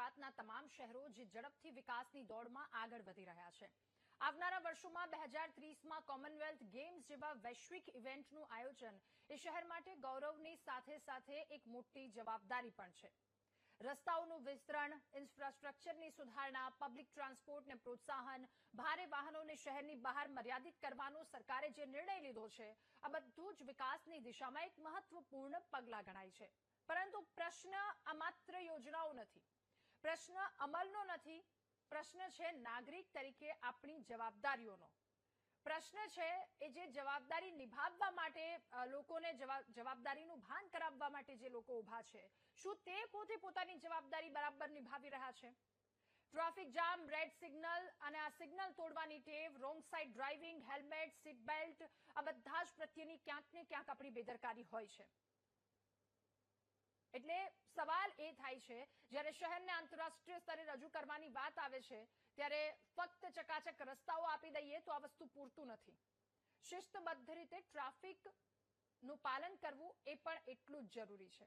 ગુજરાતના તમામ શહેરો જે ઝડપથી વિકાસની દોડમાં આગળ વધી રહ્યા છે. આવનારા વર્ષોમાં 2030માં કોમનવેલ્થ ગેમ્સ જેવા વૈશ્વિક ઇવેન્ટનું આયોજન એ શહેર માટે ગૌરવની સાથે સાથે એક મોટી જવાબદારી પણ છે. રસ્તાઓનું વિસ્તરણ, ઇન્ફ્રાસ્ટ્રક્ચરની સુધારણા, પબ્લિક ટ્રાન્સપોર્ટને પ્રોત્સાહન, ભારે વાહનોને શહેરની બહાર મર્યાદિત કરવાનો સરકારે જે નિર્ણય લીધો છે, આ બધું જ વિકાસની દિશામાં એક મહત્વપૂર્ણ પગલાં ગણાય છે. પરંતુ પ્રશ્ન આ માત્ર યોજનાઓ નથી, પ્રશ્ન અમલનો નથી, પ્રશ્ન છે નાગરિક તરીકે આપણી જવાબદારીઓનો. પ્રશ્ન છે એ જે જવાબદારી નિભાવવા માટે લોકોને જવાબદારીનું ભાન કરાવવા માટે જે લોકો ઉભા છે, શું તે પોતે પોતાની જવાબદારી બરાબર નિભાવી રહ્યા છે? ટ્રાફિક જામ, રેડ સિગ્નલ અને આ સિગ્નલ તોડવાની ટેવ, wrong side driving, helmet, seat belt, આ બધા જ પ્રત્યેની ક્યાંક ને ક્યાંક આપણી બેદરકારી હોય છે. એટલે સવાલ એ થાય છે, જ્યારે શહેરને આંતરરાષ્ટ્રીય સ્તરે રજૂ કરવાની વાત આવે છે, ત્યારે ફક્ત ચકાચક રસ્તાઓ આપી દઈએ તો આ વસ્તુ પૂરતું નથી. શિસ્તબદ્ધ રીતે ટ્રાફિકનું પાલન કરવું એ પણ એટલું જ જરૂરી છે.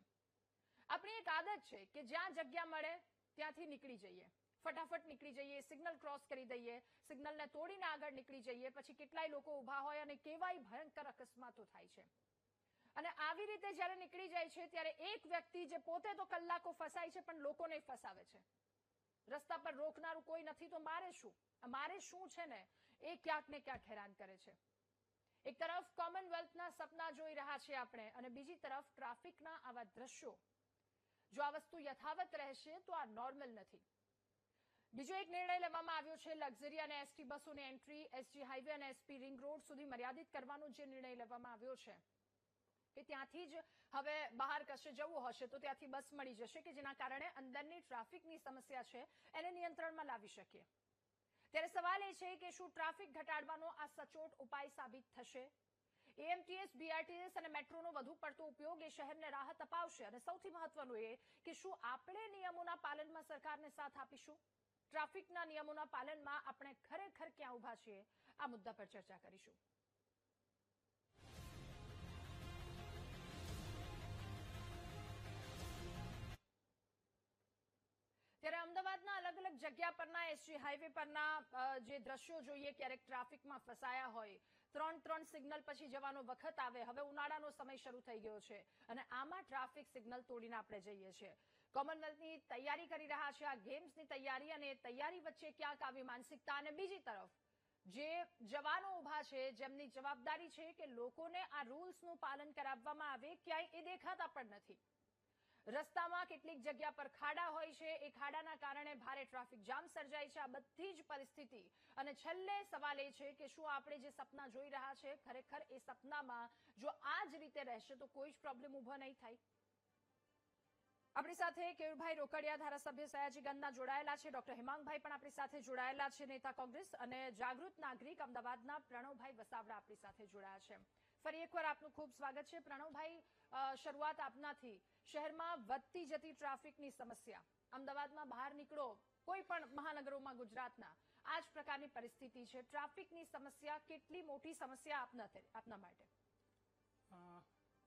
આપણી એક આદત છે કે જ્યાં જગ્યા મળે ત્યાંથી નીકળી જઈએ, ફટાફટ નીકળી જઈએ, સિગ્નલ ક્રોસ કરી દઈએ, સિગ્નલને તોડીને આગળ નીકળી જઈએ, પછી કેટલાય લોકો ઉભા હોય અને કેવાય ભયંકર અકસ્માતો થાય છે. અને આવી રીતે જ્યારે નીકળી જાય છે ત્યારે એક વ્યક્તિ જે પોતે તો કલાકો ફસાય છે પણ લોકોને ફસાવે છે. રસ્તા પર રોકનારું કોઈ નથી તો મારે શું છે ને એ ક્યાંક ને ક્યાંક હેરાન કરે છે. એક તરફ કોમનવેલ્થના સપના જોઈ રહ્યા છીએ આપણે અને બીજી તરફ ટ્રાફિકના આવા દ્રશ્યો. જો આ વસ્તુ યથાવત રહેશે તો આ નોર્મલ નથી. બીજો એક નિર્ણય લેવામાં આવ્યો છે, લક્ઝરી અને એસટી બસોની એન્ટ્રી એસજી હાઈવે અને એસપી રિંગ રોડ સુધી મર્યાદિત કરવાનો જે નિર્ણય લેવામાં આવ્યો છે કે ત્યાંથી જ હવે બહાર કશે જવું હશે તો ત્યાંથી બસ મળી જશે કે જેના કારણે અંદરની ટ્રાફિકની સમસ્યા છે એને નિયંત્રણમાં લાવી શકીએ. ત્યારે સવાલ એ છે કે શું ટ્રાફિક ઘટાડવાનો આ સચોટ ઉપાય સાબિત થશે? એએમટીએસ, બીઆરટીએસ અને મેટ્રોનો વધુ પડતો ઉપયોગ એ શહેરને રાહત અપાવશે અને સૌથી મહત્વનું એ કે શું આપણે નિયમોના પાલનમાં સરકારને સાથ આપીશું? ટ્રાફિકના નિયમોના પાલનમાં આપણે ખરેખર ક્યાં ઉભા છીએ, આ મુદ્દા પર ચર્ચા કરીશું. ત્યારે અમદાવાદના અલગ અલગ જગ્યા પરના એસજી હાઈવે પરના જે દ્રશ્યો જોઈએ, ક્યારેક ટ્રાફિકમાં ફસાયા હોય, ત્રણ સિગ્નલ પછી જવાનો વખત આવે. હવે ઉનાળાનો સમય શરૂ થઈ ગયો છે અને આમાં ટ્રાફિક સિગ્નલ તોડીને આપણે જઈએ છીએ. કોમનવેલ્થની તૈયારી કરી રહ્યા છે, આ ગેમ્સની તૈયારી, અને તૈયારી વચ્ચે ક્યાંક આવી માનસિકતા. અને બીજી તરફ જે જવાનો ઉભા છે, જેમની જવાબદારી છે કે લોકોને આ રૂલ્સનું પાલન કરાવવામાં આવે, ક્યાંય એ દેખાતા પણ નથી. રસ્તામાં કેટલીક જગ્યા પર ખાડા હોય છે, એ ખાડાના કારણે ભારે ટ્રાફિક જામ સર્જાય છે. આ બધી જ પરિસ્થિતિ અને છેલ્લે સવાલ એ છે કે શું આપણે જે સપના જોઈ રહ્યા છે ખરેખર એ સપનામાં જો આ જ રીતે રહેશે તો કોઈ જ પ્રોબ્લેમ ઉભો નહીં થાય? આપણી સાથે કેયુરભાઈ રોકડિયા, ધારાસભ્ય સયાજીગંજના જોડાયેલા છે. ડોક્ટર હિમાંગભાઈ પણ આપણી સાથે જોડાયેલા છે, નેતા કોંગ્રેસ, અને જાગૃત નાગરિક અમદાવાદના પ્રણવભાઈ વસાવડા આપણી સાથે જોડાયા છે. ફરી એકવાર આપનું ખૂબ સ્વાગત છે. પ્રણવભાઈ, શરૂઆત આપનાથી. શહેરમાં વધતી જતી ટ્રાફિકની સમસ્યા, અમદાવાદમાં બહાર નીકળો, કોઈ પણ મહાનગરોમાં ગુજરાતના આ જ પ્રકારની પરિસ્થિતિ છે. ટ્રાફિકની સમસ્યા કેટલી મોટી સમસ્યા આપના માટે?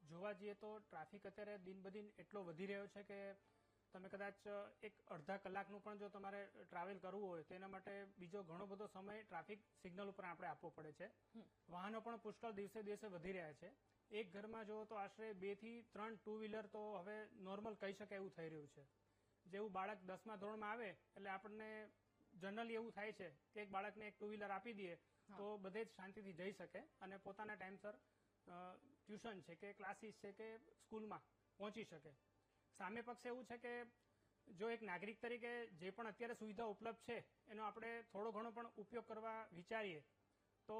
જોવા જઈએ તો ટ્રાફિક અત્યારે દિન બદિન એટલો વધી રહ્યો છે કે તમે કદાચ એક અડધા કલાકનું પણ જો તમારે ટ્રાવેલ કરવું હોય તો એના માટે બીજો ઘણો બધો સમય ટ્રાફિક સિગ્નલ ઉપર આપણે આપવો પડે છે. વાહનો પણ પુષ્કળ દિવસે દિવસે વધી રહ્યા છે. એક ઘરમાં જો તો આશરે 2 થી 3 ટુ વ્હીલર તો હવે નોર્મલ કહી શકાય એવું થઈ રહ્યું છે. જેવું બાળક 10મા ધોરણમાં આવે એટલે આપણને જનરલી એવું થાય છે કે એક બાળકને એક ટુ વ્હીલર આપી દઈએ તો બધે જ શાંતિથી જઈ શકે અને પોતાના ટાઈમસર ટ્યુશન છે કે ક્લાસીસ છે કે સ્કૂલમાં પહોંચી શકે. સામે પક્ષે એવું છે કે જો એક નાગરિક તરીકે જે પણ અત્યારે સુવિધા ઉપલબ્ધ છે એનો આપણે થોડો ઘણો પણ ઉપયોગ કરવા વિચારીએ તો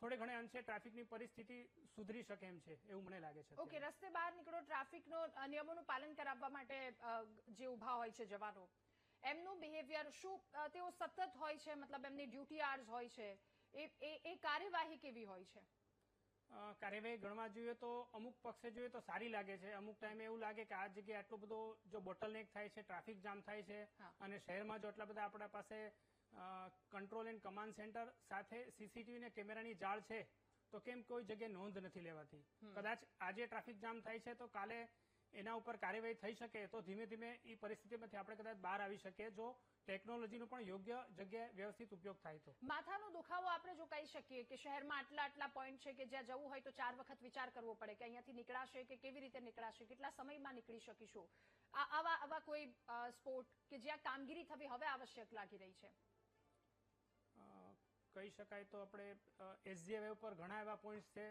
થોડે ઘણે અંશે ટ્રાફિકની પરિસ્થિતિ સુધરી શકે એમ છે એવું મને લાગે છે. ઓકે, રસ્તે બહાર નીકળો, ટ્રાફિકનો નિયમોનું પાલન કરાવવા માટે જે ઉભા હોય છે જવાનો, એમનું બિહેવિયર શું તેઓ સતત હોય છે? મતલબ એમની ડ્યુટી આર્સ હોય છે, એ કાર્યવાહી કેવી હોય છે? કાર્યવાહી ગણવા જોઈએ તો અમુક પક્ષે જોઈએ તો સારી લાગે છે. અમુક ટાઈમે એવું લાગે કે આ જગ્યાએ આટલો બધો જો બોટલનેક થાય છે, ટ્રાફિક જામ થાય છે અને શહેરમાં જો આટલા બધા આપણા પાસે કંટ્રોલ એન્ડ કમાન્ડ સેન્ટર સાથે સીસીટીવી ને કેમેરાની જાળ છે તો કેમ કોઈ જગ્યાએ નોંધ નથી લેવાતી? કદાચ આજે ટ્રાફિક જામ થાય છે તો કાલે એના ઉપર કાર્યવાહી થઈ શકે તો ધીમે ધીમે એ પરિસ્થિતિમાંથી આપણે કદાચ બહાર આવી શકીએ જો ટેકનોલોજીનો પણ યોગ્ય જગ્યાએ વ્યવસ્થિત ઉપયોગ થાય તો. માથાનો દુખાવો આપણે જો કહી શકીએ કે શહેરમાં આટલા પોઈન્ટ છે કે જ્યાં જવું હોય તો 4 વખત વિચાર કરવો પડે કે અહીંયાથી નીકળાશે કે કેવી રીતે નીકળાશે, કેટલા સમયમાં નીકળી શકીશું. આવા કોઈ સ્પોર્ટ કે જ્યાં કામગીરી થવી હવે આવશ્યક લાગી રહી છે? કહી શકાય તો આપણે એસજી વેવ પર ઘણા એવા પોઈન્ટ છે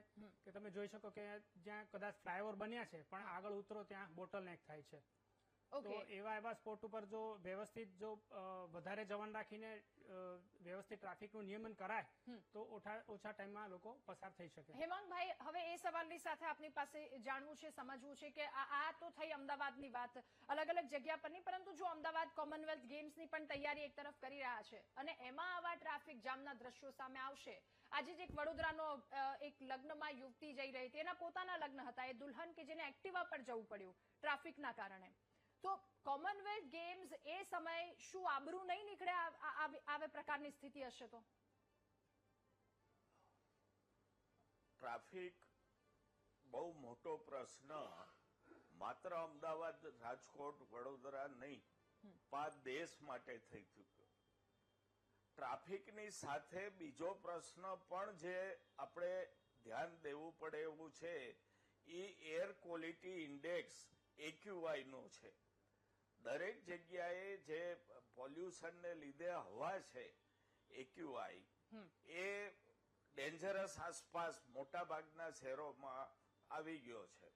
કે તમે જોઈ શકો કે જ્યાં કદાચ ફ્લાયઓવર બન્યા છે પણ આગળ ઉતરો ત્યાં બોટલનેક થાય છે. તો એવા સ્પોટ ઉપર જો વ્યવસ્થિત જો વધારે જવાન રાખીને વ્યવસ્થિત ટ્રાફિકનું નિયમન કરાય તો ઓછા ટાઈમમાં લોકો પસાર થઈ શકે. હેમાંગભાઈ, હવે એ સવાલની સાથે આપની પાસે જાણવું છે, સમજવું છે કે આ તો થઈ અમદાવાદની વાત, અલગ અલગ જગ્યા પરની, પરંતુ જો અમદાવાદ કોમનવેલ્થ ગેમ્સની પણ તૈયારી એક તરફ કરી રહ્યા છે અને એમાં આવા ટ્રાફિક જામના દ્રશ્યો સામે આવશે. આજે જ એક વડોદરાનો એક લગ્નમાં યુવતી જઈ રહી હતી, એના પોતાના લગ્ન હતા, એ દુલ્હન કે જેને એક્ટિવા પર જવું પડ્યું ટ્રાફિકના કારણે. તો કોમનવેલ્થ ગેમ્સ એ સમય શું આબરૂ નહીં નીકળે આવે પ્રકારની સ્થિતિ હશે તો? ટ્રાફિક બહુ મોટો પ્રશ્ન માત્ર અમદાવાદ, રાજકોટ, વડોદરા નહીં, 5 દેશ માટે થઈ ચૂક્યો. ટ્રાફિકની સાથે બીજો પ્રશ્ન પણ જે આપણે ધ્યાન દેવું પડે એવું છે એ એર ક્વોલિટી ઇન્ડેક્સ AQI નો છે. દરેક જગ્યાએ જે પોલ્યુશનને લીધે હવા છે AQI એ ડેન્જરસ આસપાસ મોટા ભાગના શહેરોમાં આવી ગયો છે.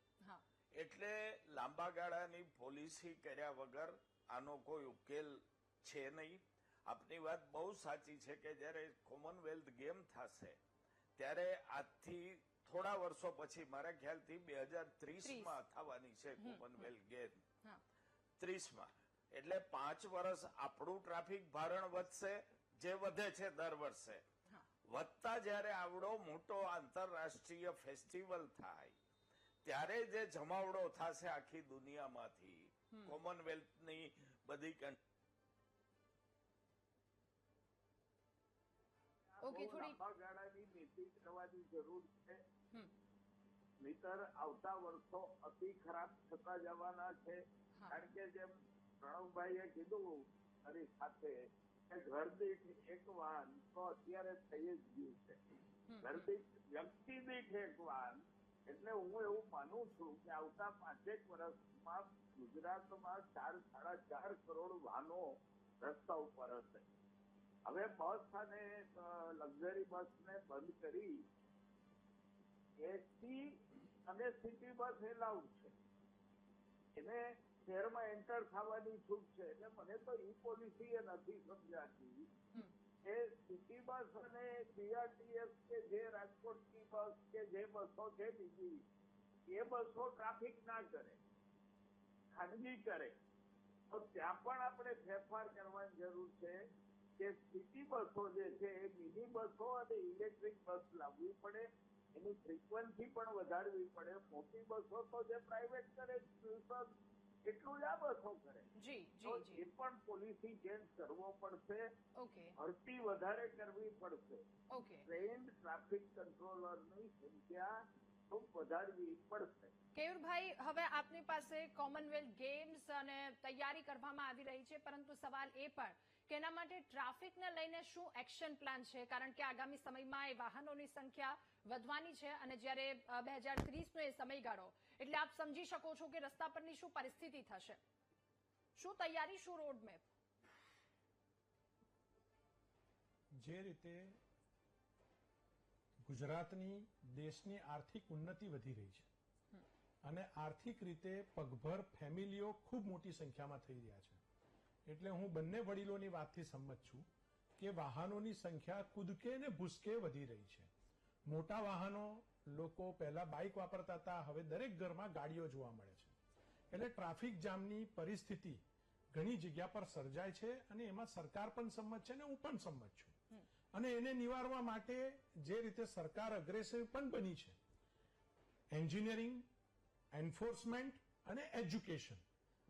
એટલે લાંબા ગાળાની પોલિસી કર્યા વગર આનો કોઈ ઉકેલ છે નહીં. આપની વાત બહુ સાચી છે કે જયારે કોમનવેલ્થ ગેમ થશે ત્યારે આજથી થોડા વર્ષો પછી, મારા ખ્યાલથી 2030માં થવાની છે કોમનવેલ્થ ગેમ, 30માં. એટલે 5 વર્ષ આપણું ટ્રાફિક ભારણ વધશે, જે વધે છે દર વર્ષે. વધતા જયારે આવડો મોટો આંતરરાષ્ટ્રીય ફેસ્ટિવલ થાય ત્યારે જે જમાવડો થશે આખી દુનિયામાંથી કોમનવેલ્થની બધી લાંબા ગાળાની નીતિ કરવાની જરૂર છે. નહીતર આવતા વર્ષો અતિ ખરાબ થતા જવાના છે. કારણ કે જેમ પ્રણવભાઈએ કીધું મારી સાથે કે ઘર દીઠ એક વાહન તો અત્યારે થઈ જ ગયું છે. ઘર દીઠ, વ્યક્તિ દીઠ એક વાહન. એટલે હું એવું માનું છું કે આવતા 5 વર્ષમાં ગુજરાતમાં 4-4.5 કરોડ વાહનો રસ્તા ઉપર હશે. હવે બસ અને લક્ઝરી બસને બંધ કરી એસટી અને સિટી બસ એલાઉડ છે. એને શહેરમાં એન્ટર થવાની છૂટ છે. એટલે મને તો ઈ પોલિસી એ નથી સમજાતી કે સિટી બસ અને BRTS કે જે રાજકોટની બસ કે જે બસો છે બીજી, એ બસો ટ્રાફિક ના કરે, ખાનગી કરે. તો ત્યાં પણ આપણે ફેરફાર કરવાની જરૂર છે કે સિટી બસો જે છે એ મિની બસો અને ઇલેક્ટ્રિક બસ લાવવી પડે. એની ફ્રીક્વન્સી પણ વધારવી પડે. મોટી બસો તો જે પ્રાઇવેટ કરે એટલું જ આ બસો કરે. તો એ પણ પોલિસી ચેન્જ કરવો પડશે. ભરતી વધારે કરવી પડશે. ટ્રેન્ડ ટ્રાફિક કંટ્રોલરની સંખ્યા ખૂબ વધારવી પડશે. કેયુરભાઈ, હવે આપની પાસે કોમનવેલ્થ ગેમ્સ અને તૈયારી કરવામાં આવી રહી છે, પરંતુ સવાલ એ પણ કે એના માટે ટ્રાફિકને લઈને શું એક્શન પ્લાન છે? કારણ કે આગામી સમયમાં એ વાહનોની સંખ્યા વધવાની છે અને જ્યારે 2030નો એ સમયગાળો, એટલે આપ સમજી શકો છો કે રસ્તા પરની શું પરિસ્થિતિ થશે. શું તૈયારી, શું રોડમેપ? જે રીતે ગુજરાતની, દેશની આર્થિક ઉન્નતિ વધી રહી છે અને આર્થિક રીતે પગભર ફેમિલીઓ ખૂબ મોટી સંખ્યામાં થઈ રહ્યા છે, એટલે હું બંને વડીલોની વાતથી સંમત છું કે વાહનોની સંખ્યા કૂદકે ને ભૂસકે વધી રહી છે. મોટા વાહનો, લોકો પહેલા બાઇક વાપરતા હતા, હવે દરેક ઘરમાં ગાડીઓ જોવા મળે છે. એટલે ટ્રાફિક જામની પરિસ્થિતિ ઘણી જગ્યા પર સર્જાય છે અને એમાં સરકાર પણ સંમત છે અને હું પણ સંમત છું. અને એને નિવારવા માટે જે રીતે સરકાર અગ્રેસિવ પણ બની છે, એન્જિનિયરિંગ, એન્ફોર્સમેન્ટ અને એજ્યુકેશન,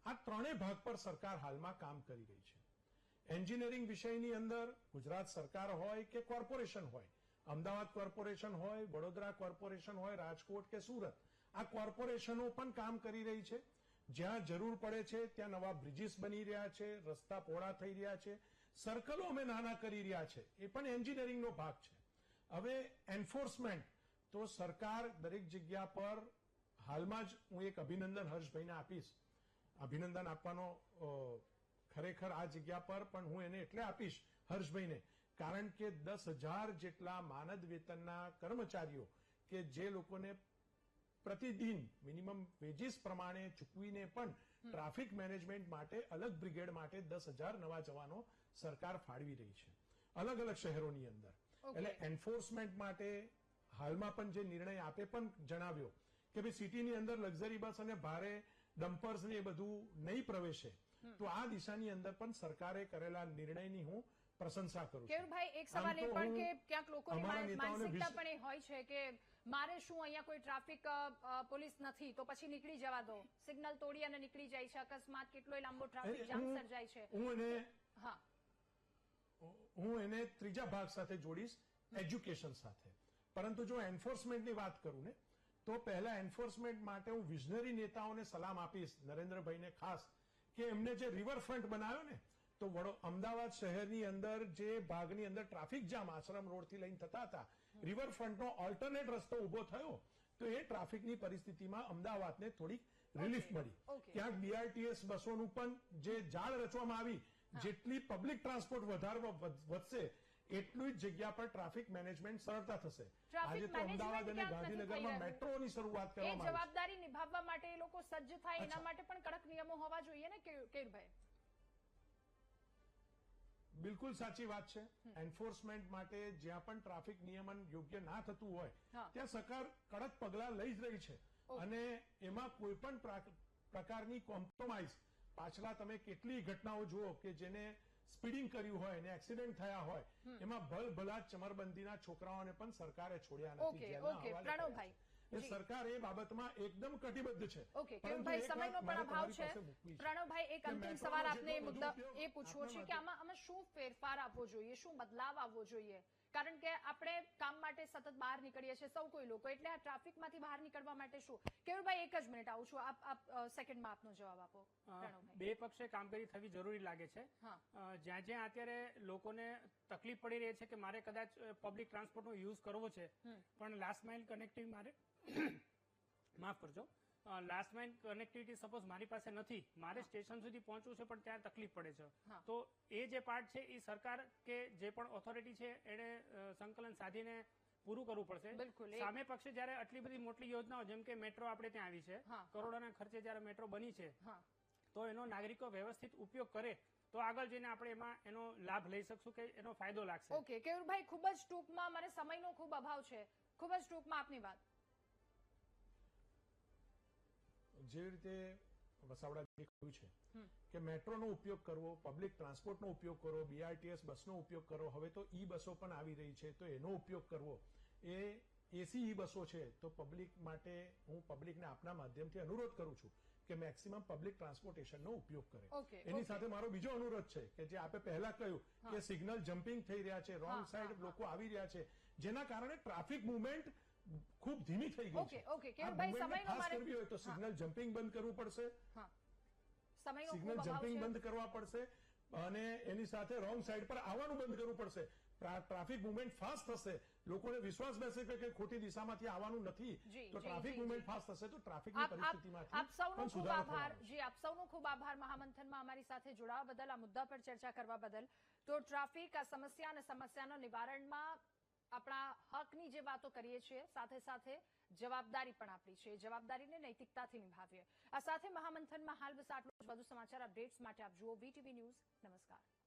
આ ત્રણેય ભાગ પર સરકાર હાલમાં કામ કરી રહી છે. એન્જિનિયરિંગ વિષયની અંદર ગુજરાત સરકાર હોય કે કોર્પોરેશન હોય, અમદાવાદ કોર્પોરેશન હોય, વડોદરા કોર્પોરેશન હોય, રાજકોટ કે સુરત, આ કોર્પોરેશનો પણ કામ કરી રહી છે. જ્યાં જરૂર પડે છે ત્યાં નવા બ્રિજીસ બની રહ્યા છે, રસ્તા પહોળા થઈ રહ્યા છે, સર્કલો અમે નાના કરી રહ્યા છે, એ પણ એન્જિનિયરિંગનો ભાગ છે. હવે એન્ફોર્સમેન્ટ તો સરકાર દરેક જગ્યા પર, હાલમાં જ હું એક અભિનંદન હર્ષભાઈને આપીશ. અભિનંદન આપવાનો ખરેખર આ જગ્યા પર પણ હું એને એટલે આપીશ હર્ષભાઈને, કારણ કે 10,000 જેટલા માનદ વેતનના કર્મચારીઓ કે જે લોકોને પ્રતિદિન મિનિમમ વેજીસ પ્રમાણે ચૂકવીને પણ ટ્રાફિક મેનેજમેન્ટ માટે અલગ બ્રિગેડ માટે 10,000 નવા જવાનો સરકાર ફાળવી રહી છે અલગ અલગ શહેરોની અંદર. એટલે એન્ફોર્સમેન્ટ માટે હાલમાં પણ જે નિર્ણય આપે પણ જણાવ્યો કે ભાઈ સિટીની અંદર લક્ઝરી બસ અને ભારે ડમ્પર્સ ને એ બધું નહીં પ્રવેશે, તો આ દિશાની અંદર પણ સરકારે કરેલા નિર્ણયની હું પ્રશંસા કરું છું. કેયુરભાઈ, એક સવાલ એ પણ કે ક્યાંક લોકોની માનસિકતા પણ એ હોય છે કે મારે શું, અહીંયા કોઈ ટ્રાફિક પોલીસ નથી તો પછી નીકળી જવા દો, સિગ્નલ તોડી અને નીકળી જાય છે, અકસ્માત કેટલોય લાંબો ટ્રાફિક જામ સર્જાય છે. હું એને ત્રીજા ભાગ સાથે જોડીશ, એજ્યુકેશન સાથે. પરંતુ જો એન્ફોર્સમેન્ટની વાત કરું ને, તો પહેલા એન્ફોર્સમેન્ટ માટે હું વિઝનરી નેતાઓને સલામ આપીશ, નરેન્દ્રભાઈને ખાસ, કે એમને જે રિવરફ્રન્ટ બનાવ્યો ને, તો અમદાવાદ શહેરની અંદર જે ભાગની અંદર ટ્રાફિક જામ આશ્રમ રોડથી લઈને થતા હતા, રિવરફ્રન્ટનો ઓલ્ટરનેટ રસ્તો ઉભો થયો, તો એ ટ્રાફિકની પરિસ્થિતિમાં અમદાવાદને થોડીક રિલીફ મળી. ક્યાંક બીઆરટીએસ બસોનું પણ જે જાળ રચવામાં આવી, જેટલી પબ્લિક ટ્રાન્સપોર્ટ વધશે એટલી જ જગ્યા પર ટ્રાફિક મેનેજમેન્ટ સરળતા થશે. આજે તો અમદાવાદ અને ગાંધીનગરમાં મેટ્રોની શરૂઆત કરવામાં આવી છે. જવાબદારી નિભાવવા માટે એ લોકો સજ્જ થાય, એના માટે પણ કડક નિયમો હોવા જોઈએ ને કેયુરભાઈ? બિલકુલ સાચી વાત છે. એન્ફોર્સમેન્ટ માટે જ્યાં પણ ટ્રાફિક નિયમન યોગ્ય ના થતું હોય ત્યાં સરકાર કડક પગલા લઈ જ રહી છે, અને એમાં કોઈ પણ પ્રકારની કોમ્પ્રોમાઇઝ, પાછલા તમે કેટલી ઘટનાઓ જુઓ કે જેને સ્પીડિંગ કર્યું હોય ને એક્સિડન્ટ થયા હોય, એમાં ભલભલા ચમરબંધીના છોકરાઓને પણ સરકારે છોડ્યા નથી. સરકાર એ બાબતમાં એકદમ કટિબદ્ધ છે. કેયુરભાઈ, સમયનો પણ અભાવ છે. પ્રણવભાઈ, એક અંતિમ સવાલ આપને મુદ્દા એ પૂછવો છે કે આમાં શું ફેરફાર આવવો જોઈએ, શું બદલાવ આવવો જોઈએ? કારણ કે આપણે કામ માટે સતત બહાર નીકળીએ છીએ સૌ કોઈ લોકો, એટલે આ ટ્રાફિકમાંથી બહાર નીકળવા માટે શું? કેયુરભાઈ, એક જ મિનિટ આવું છું, આપ સેકન્ડમાં આપનો જવાબ આપો. બે પક્ષે કામગીરી થવી જરૂરી લાગે છે. જ્યાં જ્યાં અત્યારે લોકોને તકલીફ પડી રહી છે કે મારે કદાચ પબ્લિક ટ્રાન્સપોર્ટનો યુઝ કરવો છે, પણ લાસ્ટ માઇલ કનેક્ટિવિટી મારે માફ કરજો, લાસ્ટ માઇલ કનેક્ટિવિટી સપોઝ મારી પાસે નથી, મારે સ્ટેશન સુધી પહોંચવું છે પણ ત્યાં તકલીફ પડે છે, તો એ જે પાર્ટ છે એ સરકાર કે જે પણ ઓથોરિટી છે એને સંકલન સાધીને પૂરું કરવું પડશે. સામે પક્ષે જયારે આટલી બધી મોટી યોજનાઓ જેમ કે મેટ્રો આપણે ત્યાં આવી છે, કરોડોના ખર્ચે જયારે મેટ્રો બની છે, તો એનો નાગરિકો વ્યવસ્થિત ઉપયોગ કરે તો આગળ જઈને આપણે એમાં એનો લાભ લઈ શકશું કે એનો ફાયદો લાગશે. ઓકે કેયુરભાઈ, ખૂબ જ ટૂંકમાં, મને સમયનો ખૂબ અભાવ છે, ખૂબ જ ટૂંકમાં આપની વાત. જેવી રીતે વસાવડાજી કહ્યું છે કે મેટ્રોનો ઉપયોગ કરવો, પબ્લિક ટ્રાન્સપોર્ટનો ઉપયોગ કરવો, બીઆરટીએસ બસનો ઉપયોગ કરવો, હવે તો ઈ બસો પણ આવી રહી છે તો એનો ઉપયોગ કરવો, એ એસી ઈ બસો છે તો પબ્લિક માટે હું પબ્લિકને આપના માધ્યમથી અનુરોધ કરું છું કે મેક્સિમમ પબ્લિક ટ્રાન્સપોર્ટેશનનો ઉપયોગ કરે. એની સાથે મારો બીજો અનુરોધ છે કે જે આપણે પહેલા કહ્યું કે સિગ્નલ જમ્પિંગ થઈ રહ્યા છે, રોંગ સાઈડ લોકો આવી રહ્યા છે, જેના કારણે ટ્રાફિક મુવમેન્ટ ખૂબ ધીમી થઈ ગઈ છે. ખાસ કરવી હોય તો સિગ્નલ જમ્પિંગ બંધ કરવું પડશે, સિગ્નલ જમ્પિંગ બંધ કરવા પડશે, અને એની સાથે રોંગ સાઈડ પર આવવાનું બંધ કરવું પડશે. ટ્રાફિક મુવમેન્ટ ફાસ્ટ થશે, લોકોને વિશ્વાસ બેસે કે ખોટી દિશામાંથી આવવાનું નથી, તો ટ્રાફિક મુવમેન્ટ ફાસ્ટ થશે તો ટ્રાફિકની પરિસ્થિતિમાંથી આપ સૌનો ખૂબ આભાર. જી, આપ સૌનો ખૂબ આભાર મહામંથનમાં અમારી સાથે જોડાવા બદલ, આ મુદ્દા પર ચર્ચા કરવા બદલ. તો ટ્રાફિક આ સમસ્યા અને સમસ્યાના નિવારણમાં આપણા હકની જે વાતો કરીએ છીએ, સાથે સાથે જવાબદારી પણ આપણી છે, જવાબદારીને નૈતિકતાથી નિભાવીએ. આ સાથે મહામંથનમાં હાલ બસ આટલું જ. વધુ સમાચાર અપડેટ્સ માટે આપ જુઓ VTV ન્યૂઝ. નમસ્કાર.